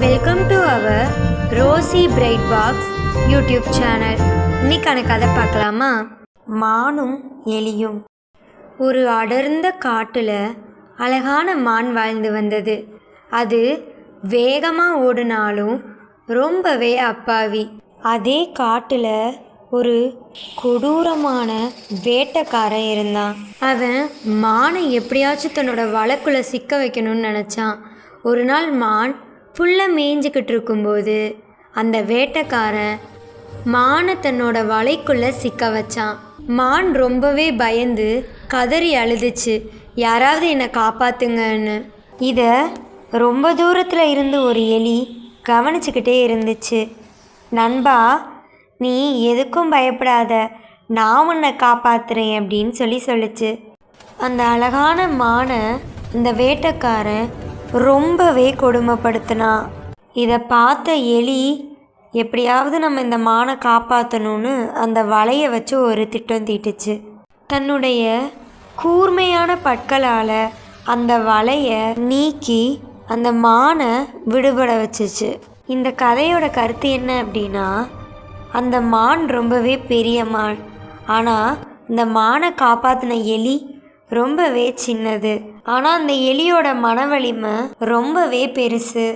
Welcome to our Rosy Bright Box YouTube channel. இன்னைக்கான கதை பார்க்கலாமா? மானும் எலியும். ஒரு அடர்ந்த காட்டில் அழகான மான் வாழ்ந்து வந்தது. அது வேகமாக ஓடினாலும் ரொம்பவே அப்பாவி. அதே காட்டில் ஒரு கொடூரமான வேட்டைக்காரன் இருந்தான். அவன் மானை எப்படியாச்சும் தன்னோட வலைக்குள்ளே சிக்க வைக்கணும்னு நினச்சான். ஒரு நாள் மான் புல்லை மேய்ஞ்சிக்கிட்டு இருக்கும்போது அந்த வேட்டைக்காரன் மானை தன்னோட வலைக்குள்ளே சிக்க வச்சான். மான் ரொம்பவே பயந்து கதறி அழுதுச்சு, யாராவது என்னை காப்பாத்துங்கன்னு. இதை ரொம்ப தூரத்தில் இருந்து ஒரு எலி கவனிச்சுக்கிட்டே இருந்துச்சு. நண்பா, நீ எதுக்கும் பயப்படாத, நான் உன்னை காப்பாத்துறேன் அப்படின்னு சொல்லிச்சு. அந்த அழகான மானை இந்த வேட்டைக்காரன் ரொம்பவே கொடுமைப்படுத்தினான். இதை பார்த்த எலி எப்படியாவது நம்ம இந்த மானை காப்பாற்றணும்னு அந்த வலையை வச்சு ஒரு திட்டம் தீட்டுச்சு. தன்னுடைய கூர்மையான பற்களால் அந்த வலையை நீக்கி அந்த மானை விடுபட வச்சுச்சு. இந்த கதையோட கருத்து என்ன அப்படின்னா, அந்த மான் ரொம்பவே பெரிய மான், ஆனால் இந்த மானை காப்பாற்றின எலி ரொம்பவே சின்னது. ஆனால் அந்த எலியோட மன வலிமை ரொம்பவே பெருசு.